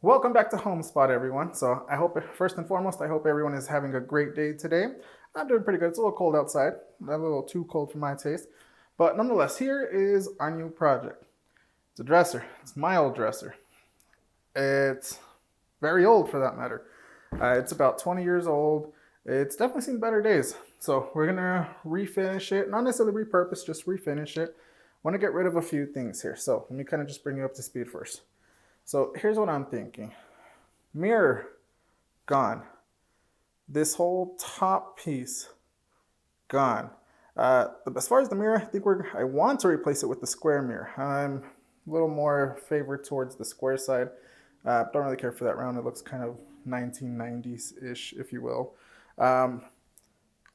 Welcome back to Home Spot, everyone. So I hope, first and foremost, I hope everyone is having a great day today. I'm doing pretty good. It's a little cold outside, a little too cold for my taste. But nonetheless, here is our new project. It's a dresser. It's my old dresser. It's very old for that matter. It's about 20 years old. It's definitely seen better days. So we're gonna refinish it, not necessarily repurpose, just refinish it. Want to get rid of a few things here. So let me kind of just bring you up to speed first. So here's what I'm thinking. Mirror, gone. This whole top piece, gone. As far as the mirror, I want to replace it with the square mirror. I'm a little more favored towards the square side. Don't really care for that round. It looks kind of 1990s-ish, if you will.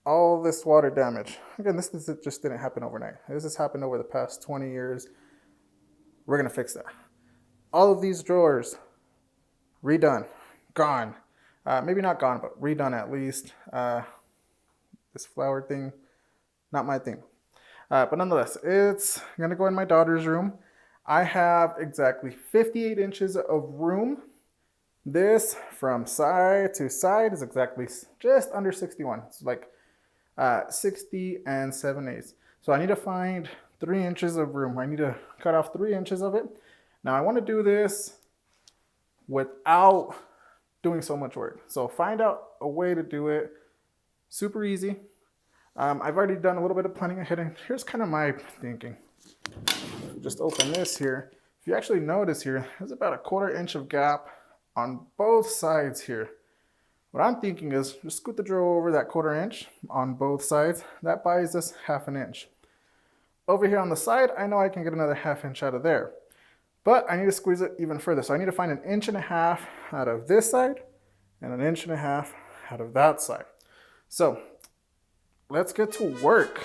All this water damage. Again, this just didn't happen overnight. This has happened over the past 20 years. We're gonna fix that. All of these drawers, redone, gone. Maybe not gone, but redone at least. This flower thing, not my thing. But nonetheless, it's gonna go in my daughter's room. I have exactly 58 inches of room. This from side to side is exactly just under 61. It's like 60 and 7/8. So I need to find 3 inches of room. I need to cut off 3 inches of it. Now I want to do this without doing so much work. So find out a way to do it super easy. I've already done a little bit of planning ahead, and here's kind of my thinking. Just open this here. If you actually notice here, there's about a 1/4 inch of gap on both sides here. What I'm thinking is just scoot the drawer over that 1/4 inch on both sides. That buys us 1/2 inch. Over here on the side, I know I can get another 1/2 inch out of there. But I need to squeeze it even further. So I need to find 1.5 inches out of this side and 1.5 inches out of that side. So let's get to work.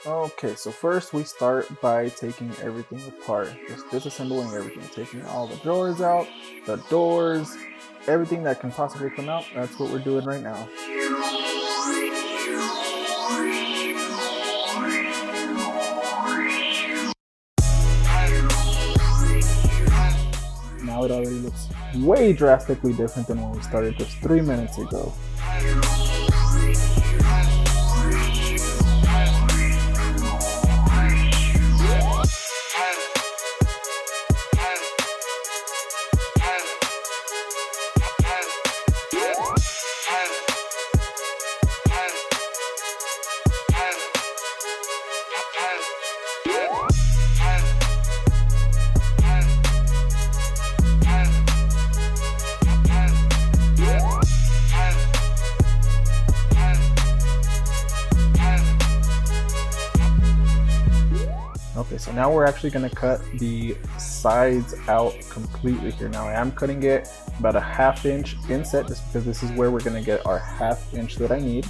Okay, so first we start by taking everything apart, just disassembling everything, taking all the drawers out, the doors, everything that can possibly come out. That's what we're doing right now. Now it already looks way drastically different than when we started just 3 minutes ago. Okay, so now we're actually going to cut the sides out completely here. Now I am cutting it about 1/2 inch inset just because this is where we're going to get our 1/2 inch that I need.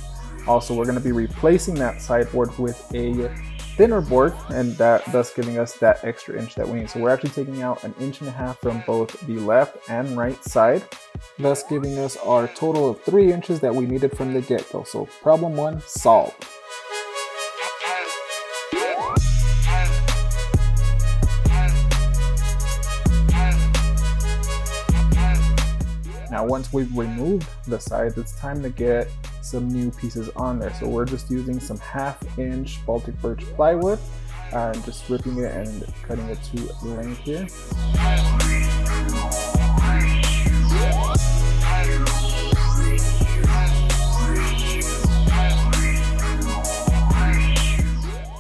Also, we're going to be replacing that sideboard with a thinner board, and thus giving us that extra inch that we need. So we're actually taking out 1.5 inches from both the left and right side, thus giving us our total of 3 inches that we needed from the get-go. So problem 1 solved. Now once we've removed the sides, it's time to get some new pieces on there. So we're just using some 1/2 inch Baltic birch plywood, just ripping it and cutting it to length here.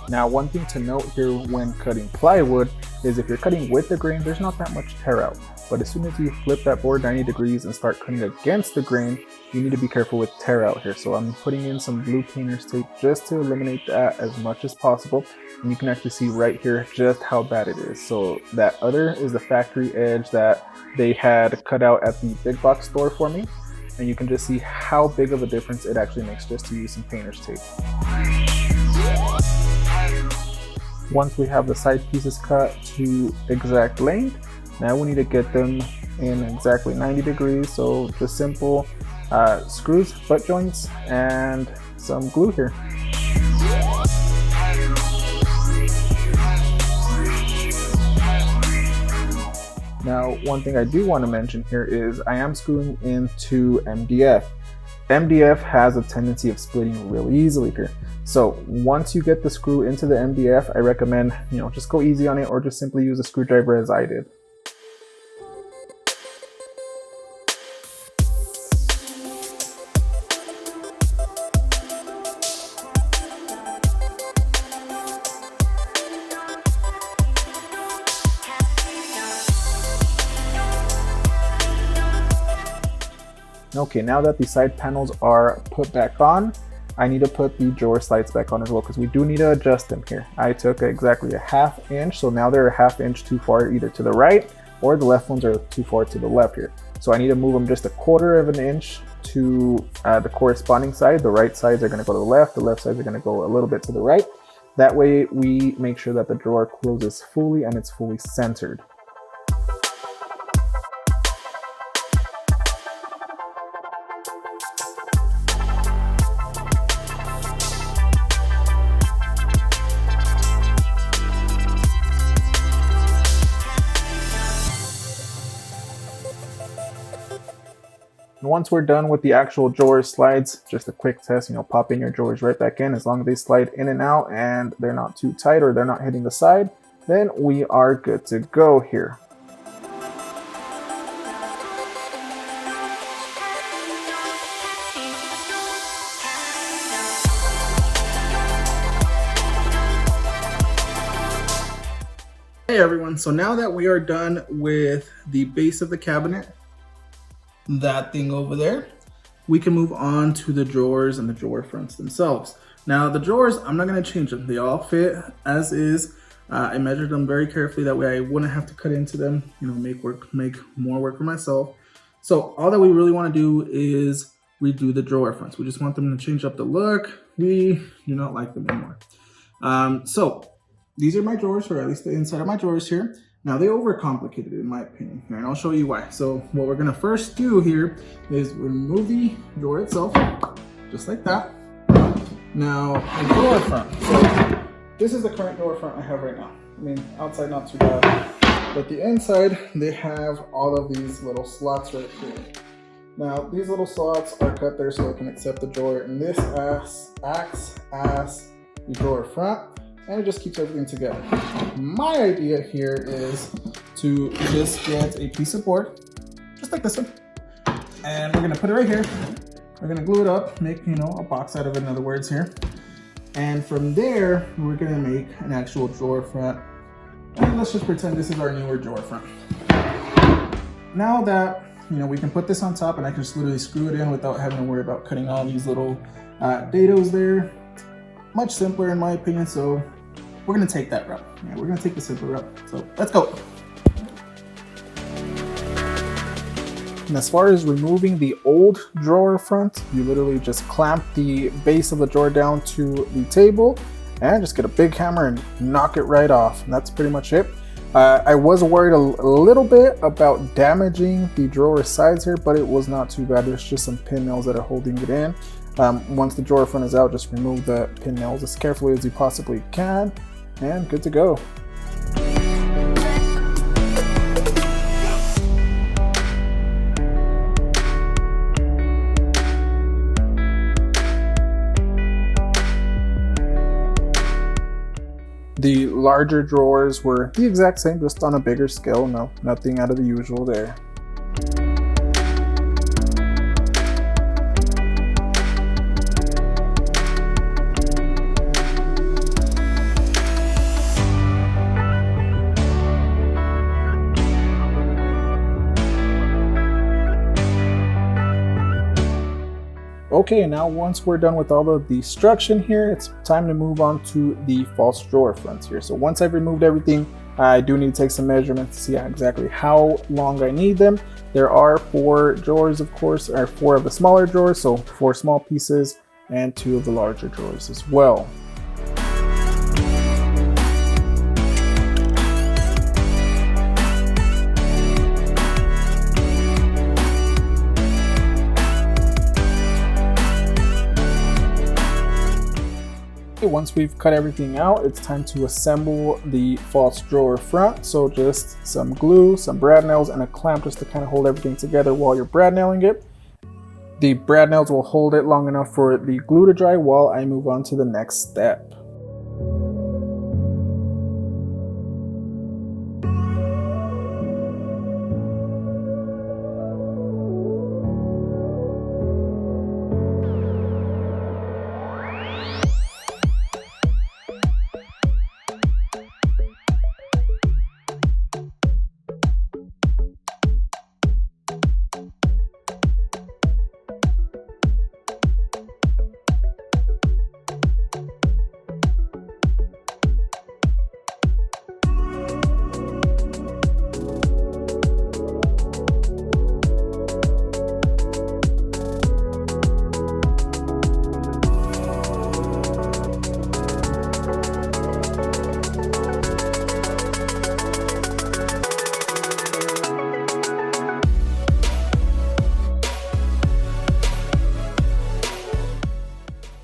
Now one thing to note here when cutting plywood is if you're cutting with the grain, there's not that much tear out. But as soon as you flip that board 90 degrees and start cutting against the grain, you need to be careful with tear out here. So I'm putting in some blue painter's tape just to eliminate that as much as possible. And you can actually see right here just how bad it is. So that other is the factory edge that they had cut out at the big box store for me. And you can just see how big of a difference it actually makes just to use some painter's tape. Once we have the side pieces cut to exact length, now we need to get them in exactly 90 degrees. So just simple screws, butt joints, and some glue here. Now, one thing I do want to mention here is I am screwing into MDF. MDF has a tendency of splitting really easily here. So once you get the screw into the MDF, I recommend, just go easy on it or just simply use a screwdriver as I did. Okay, now that the side panels are put back on, I need to put the drawer slides back on as well because we do need to adjust them here. I took exactly a 1/2 inch, so now they're a 1/2 inch too far either to the right or the left ones are too far to the left here. So I need to move them just 1/4 of an inch to the corresponding side. The right sides are going to go to the left sides are going to go a little bit to the right. That way we make sure that the drawer closes fully and it's fully centered. And once we're done with the actual drawer slides, just a quick test, pop in your drawers right back in. As long as they slide in and out and they're not too tight or they're not hitting the side, then we are good to go here. Hey everyone, so now that we are done with the base of the cabinet, that thing over there, we can move on to the drawers and the drawer fronts themselves. Now the drawers, I'm not going to change them. They all fit as is. I measured them very carefully, that way I wouldn't have to cut into them, make more work for myself. So all that we really want to do is redo the drawer fronts. We just want them to change up the look. We do not like them anymore. So these are my drawers, or at least the inside of my drawers here. Now they overcomplicated it in my opinion here, and I'll show you why. So what we're gonna first do here is remove the drawer itself, just like that. Now the drawer front. So this is the current drawer front I have right now. I mean, outside not too bad, but the inside, they have all of these little slots right here. Now these little slots are cut there so it can accept the drawer, and this acts as the drawer front. And it just keeps everything together. My idea here is to just get a piece of board, just like this one, and we're gonna put it right here. We're gonna glue it up, make a box out of it, in other words here. And from there, we're gonna make an actual drawer front. And let's just pretend this is our newer drawer front. Now that we can put this on top, and I can just literally screw it in without having to worry about cutting all these little dados there. Much simpler in my opinion, so we're gonna take that route. Yeah, we're gonna take the simpler route. So let's go. And as far as removing the old drawer front, you literally just clamp the base of the drawer down to the table and just get a big hammer and knock it right off. And that's pretty much it. I was worried a little bit about damaging the drawer sides here, but it was not too bad. There's just some pin nails that are holding it in. Once the drawer front is out, just remove the pin nails as carefully as you possibly can, and good to go. The larger drawers were the exact same, just on a bigger scale. No, nothing out of the usual there. Okay, now once we're done with all of the destruction here, it's time to move on to the false drawer fronts here. So once I've removed everything, I do need to take some measurements to see exactly how long I need them. There are 4 drawers, of course, or 4 of the smaller drawers, so 4 small pieces and 2 of the larger drawers as well. once we've cut everything out, it's time to assemble the false drawer front. So just some glue, some brad nails, and a clamp just to kind of hold everything together while you're brad nailing it. The brad nails will hold it long enough for the glue to dry while I move on to the next step.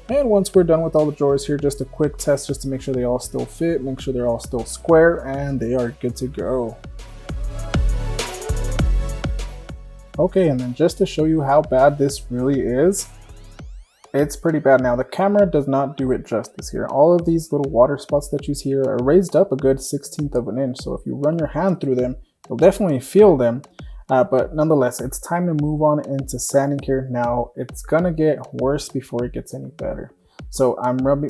And once we're done with all the drawers here, just a quick test just to make sure they all still fit, make sure they're all still square, and they are good to go. Okay, and then just to show you how bad this really is, it's pretty bad. Now the camera does not do it justice here. All of these little water spots that you see here are raised up a good 1/16 of an inch. So if you run your hand through them, you'll definitely feel them. But nonetheless, it's time to move on into sanding here. Now it's gonna get worse before it gets any better. So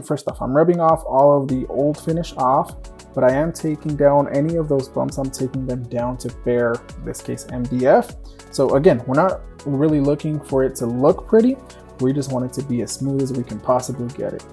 first off, I'm rubbing off all of the old finish off, but I am taking down any of those bumps. I'm taking them down to bare, in this case, MDF. So again, we're not really looking for it to look pretty. We just want it to be as smooth as we can possibly get it.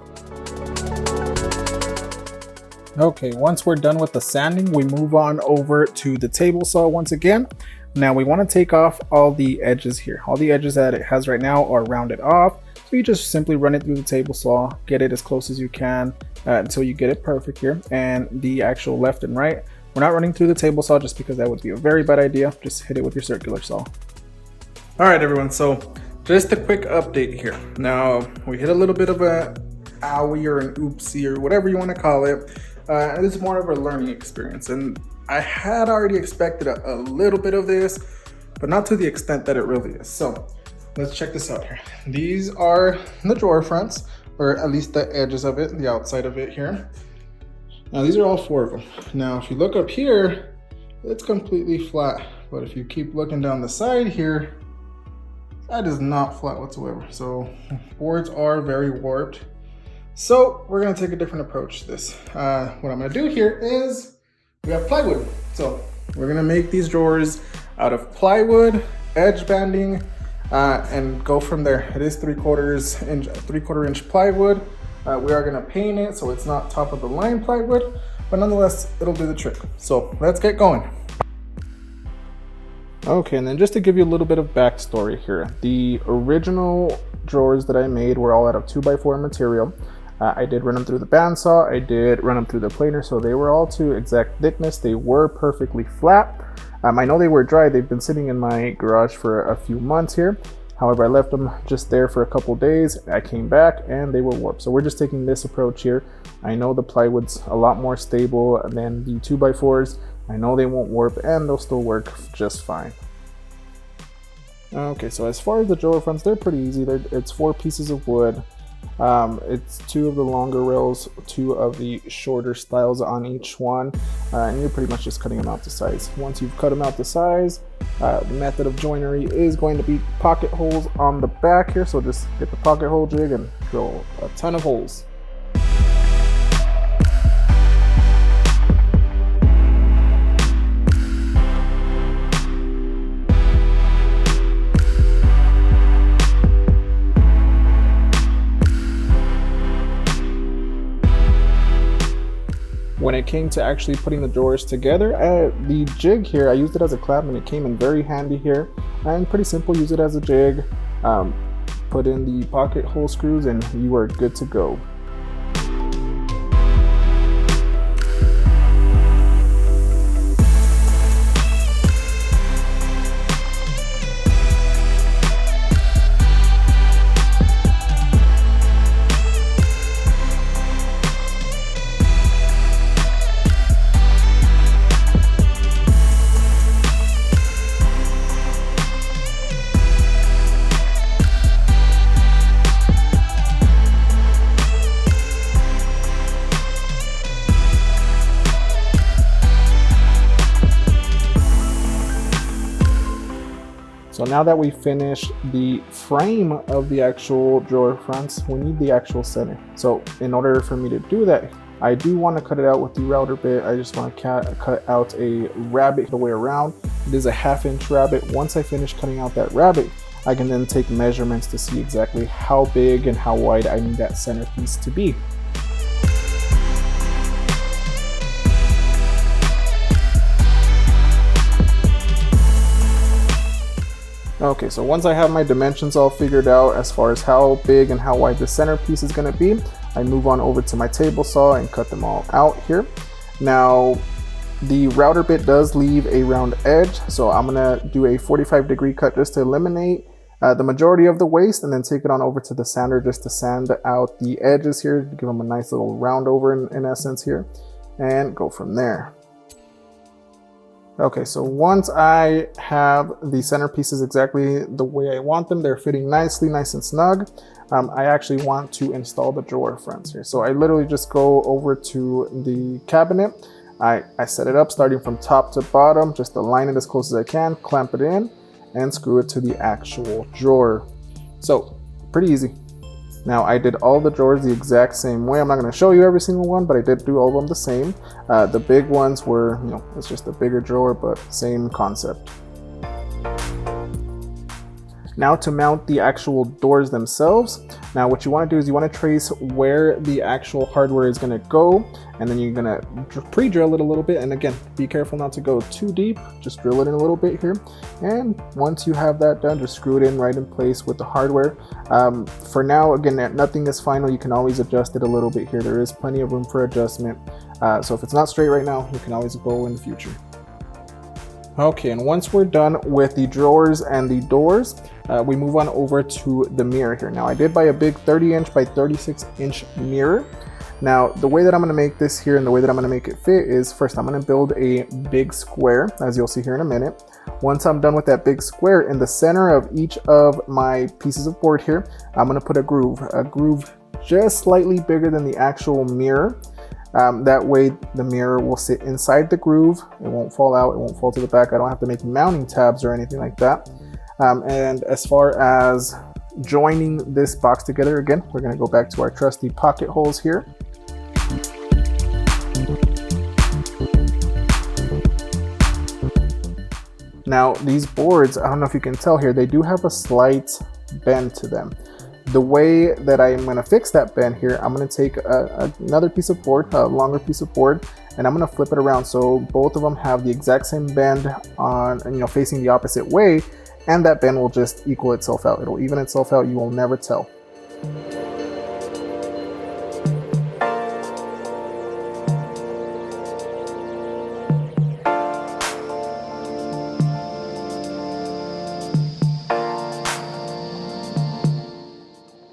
Okay, once we're done with the sanding, we move on over to the table saw once again. Now we want to take off all the edges here. All the edges that it has right now are rounded off. So you just simply run it through the table saw, get it as close as you can until you get it perfect here. And the actual left and right, we're not running through the table saw just because that would be a very bad idea. Just hit it with your circular saw. All right, everyone. So just a quick update here. Now we hit a little bit of a owie or an oopsie or whatever you want to call it. This is more of a learning experience. And I had already expected a little bit of this, but not to the extent that it really is. So let's check this out here. These are the drawer fronts, or at least the edges of it, the outside of it here. Now these are all 4 of them. Now if you look up here, it's completely flat. But if you keep looking down the side here, that is not flat whatsoever. So boards are very warped. So we're gonna take a different approach to this. What I'm gonna do here is, we have plywood. So we're gonna make these drawers out of plywood, edge banding, and go from there. It is 3/4 inch plywood. We are gonna paint it so it's not top of the line plywood, but nonetheless, it'll do the trick. So let's get going. Okay, and then just to give you a little bit of backstory here, the original drawers that I made were all out of 2x4 material. I did run them through the bandsaw, I did run them through the planer, so they were all to exact thickness. They were perfectly flat. I know they were dry. They've been sitting in my garage for a few months here. However, I left them just there for a couple days. I came back and they were warped. So we're just taking this approach here. I know the plywood's a lot more stable than the 2x4s. I know they won't warp and they'll still work just fine. Okay, so as far as the drawer fronts, they're pretty easy. It's 4 pieces of wood. It's 2 of the longer rails, 2 of the shorter styles on each one, and you're pretty much just cutting them out to size. Once you've cut them out to size, the method of joinery is going to be pocket holes on the back here. So just get the pocket hole jig and drill a ton of holes. When it came to actually putting the drawers together, the jig here, I used it as a clamp and it came in very handy here. And pretty simple, use it as a jig, put in the pocket hole screws and you are good to go. So now that we finished the frame of the actual drawer fronts, we need the actual center. So in order for me to do that, I do want to cut it out with the router bit. I just want to cut out a rabbet the way around. It is a 1/2 inch rabbet. Once I finish cutting out that rabbet, I can then take measurements to see exactly how big and how wide I need that centerpiece to be. Okay, so once I have my dimensions all figured out as far as how big and how wide the centerpiece is going to be, I move on over to my table saw and cut them all out here. Now, the router bit does leave a round edge, so I'm going to do a 45-degree cut just to eliminate the majority of the waste, and then take it on over to the sander just to sand out the edges here, give them a nice little round over in essence here, and go from there. Okay, so once I have the centerpieces exactly the way I want them, they're fitting nicely, nice and snug, I actually want to install the drawer fronts here. So I literally just go over to the cabinet, I set it up starting from top to bottom, just align it as close as I can, clamp it in, and screw it to the actual drawer. So pretty easy. Now I did all the drawers the exact same way. I'm not going to show you every single one, but I did do all of them the same. The big ones were, it's just a bigger drawer, but same concept. Now to mount the actual doors themselves. Now what you want to do is you want to trace where the actual hardware is going to go, and then you're going to pre-drill it a little bit. And again, be careful not to go too deep, just drill it in a little bit here. And once you have that done, just screw it in right in place with the hardware. For now, again, nothing is final. You can always adjust it a little bit here. There is plenty of room for adjustment. So if it's not straight right now, you can always go in the future. Okay, and once we're done with the drawers and the doors, we move on over to the mirror here. Now I did buy a big 30-inch by 36-inch mirror. Now the way that I'm going to make this here and the way that I'm going to make it fit is, first I'm going to build a big square, as you'll see here in a minute. Once I'm done with that big square, in the center of each of my pieces of board here, I'm going to put a groove just slightly bigger than the actual mirror. That way the mirror will sit inside the groove. It won't fall out, it won't fall to the back. I don't have to make mounting tabs or anything like that. And as far as joining this box together, again, we're going to go back to our trusty pocket holes here. Now these boards, I don't know if you can tell here, they do have a slight bend to them. The way that I'm going to fix that bend here, I'm going to take another piece of board, a longer piece of board, and I'm going to flip it around so both of them have the exact same bend on, facing the opposite way, and that bend will just equal itself out. It'll even itself out. You will never tell.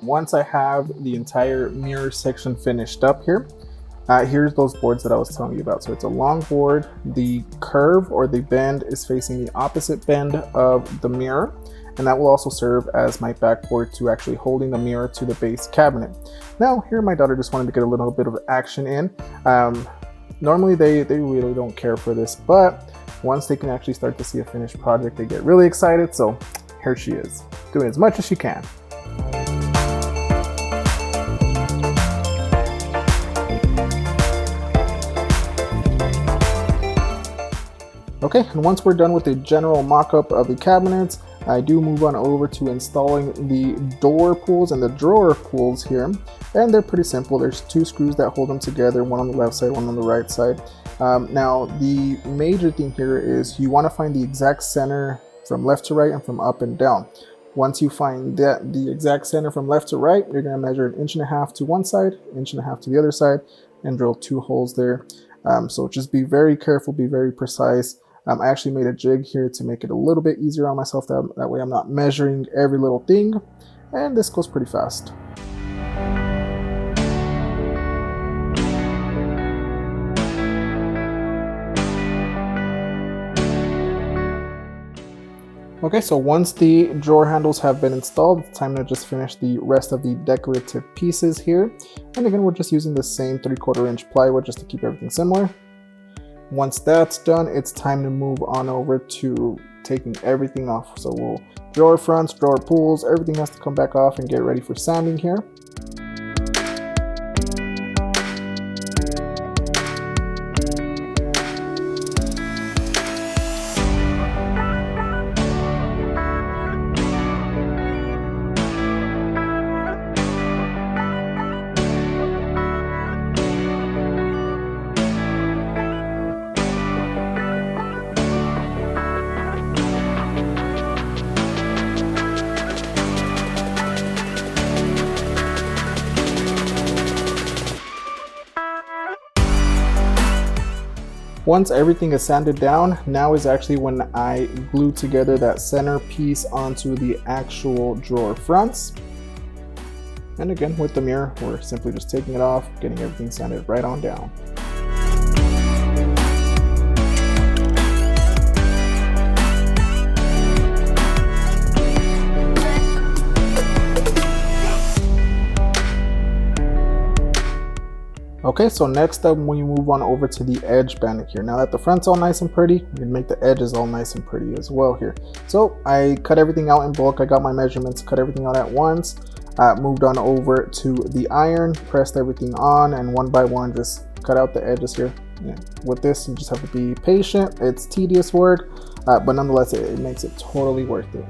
Once I have the entire mirror section finished up here, here's those boards that I was telling you about. So it's a long board. The curve or the bend is facing the opposite bend of the mirror, and that will also serve as my backboard to actually holding the mirror to the base cabinet. Now here my daughter just wanted to get a little bit of action in. Normally they really don't care for this, but once they can actually start to see a finished project, they get really excited. So here she is, doing as much as she can. Okay, and once we're done with the general mock-up of the cabinets, I do move on over to installing the door pulls and the drawer pulls here. And they're pretty simple. There's two screws that hold them together, one on the left side, one on the right side. Now, the major thing here is you want to find the exact center from left to right and from up and down. Once you find that the exact center from left to right, you're going to measure 1.5 inches to one side, 1.5 inches to the other side, and drill 2 holes there. So just be very careful, be very precise. I actually made a jig here to make it a little bit easier on myself. That way I'm not measuring every little thing. And this goes pretty fast. Okay, so once the drawer handles have been installed, it's time to just finish the rest of the decorative pieces here. And again, we're just using the same 3/4 inch plywood just to keep everything similar. Once that's done, it's time to move on over to taking everything off. So we'll drawer fronts, drawer pulls, everything has to come back off and get ready for sanding here. Once everything is sanded down, now is actually when I glue together that center piece onto the actual drawer fronts. And again, with the mirror, we're simply just taking it off, getting everything sanded right on down. Okay, so next up we move on over to the edge banding here. Now that the front's all nice and pretty, we can make the edges all nice and pretty as well here. So I cut everything out in bulk. I got my measurements, cut everything out at once, moved on over to the iron, pressed everything on, and one by one just cut out the edges here. Yeah. With this, you just have to be patient. It's tedious work, but nonetheless, it makes it totally worth it.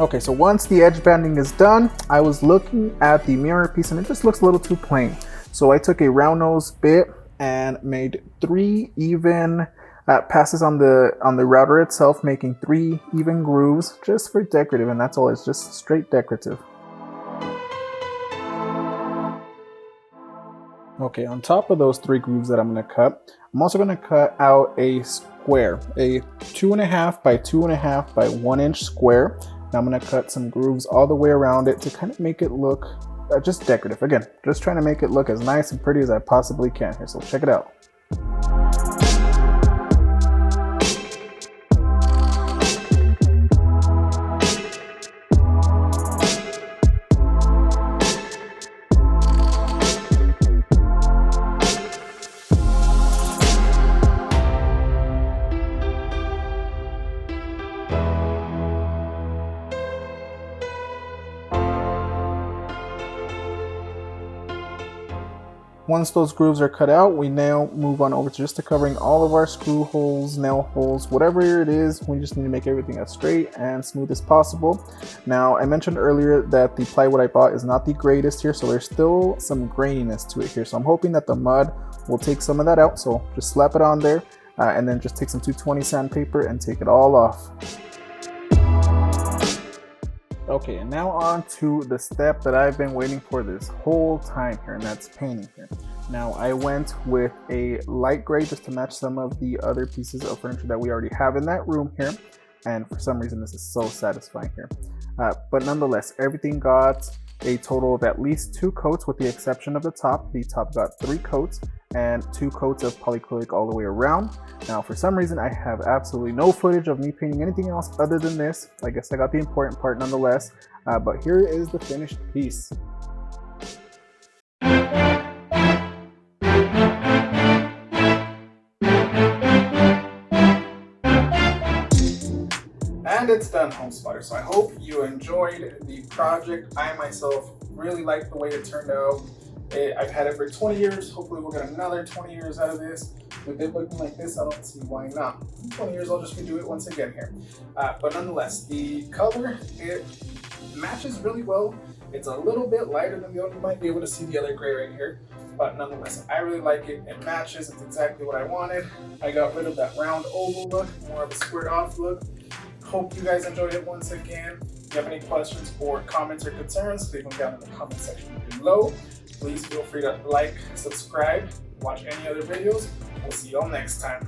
Okay, so once the edge banding is done, I was looking at the mirror piece and it just looks a little too plain. So I took a round nose bit and made 3 even passes on the router itself, making 3 even grooves just for decorative, and that's all. It's just straight decorative. Okay, on top of those 3 grooves that I'm going to cut, I'm also going to cut out a square, a 2.5 by 2.5 by 1 inch square. Now I'm going to cut some grooves all the way around it to kind of make it look just decorative. Again, just trying to make it look as nice and pretty as I possibly can here. So check it out. Once those grooves are cut out, we now move on over to just covering all of our screw holes, nail holes, whatever it is. We just need to make everything as straight and smooth as possible. Now, I mentioned earlier that the plywood I bought is not the greatest here, so there's still some graininess to it here. So I'm hoping that the mud will take some of that out. So just slap it on there and then just take some 220 sandpaper and take it all off. Okay, and now on to the step that I've been waiting for this whole time here, and that's painting here. Now I went with a light gray just to match some of the other pieces of furniture that we already have in that room here, and for some reason this is so satisfying here. But nonetheless, everything got a total of at least 2 coats with the exception of the top. The top got 3 coats and 2 coats of polyacrylic all the way around. Now for some reason I have absolutely no footage of me painting anything else other than this. I guess I got the important part nonetheless, but here is the finished piece. And it's done, home spotter. So I hope you enjoyed the project. I myself really like the way it turned out. I've had it for 20 years. Hopefully we'll get another 20 years out of this. With it looking like this, I don't see why not. In 20 years, I'll just redo it once again here. But nonetheless, the color, it matches really well. It's a little bit lighter than the other. You might be able to see the other gray right here. but nonetheless, I really like it. It matches. It's exactly what I wanted. I got rid of that round oval look, more of a squared off look. Hope you guys enjoyed it once again. If you have any questions or comments or concerns, leave them down in the comment section below. Please feel free to like, subscribe, watch any other videos. We'll see you all next time.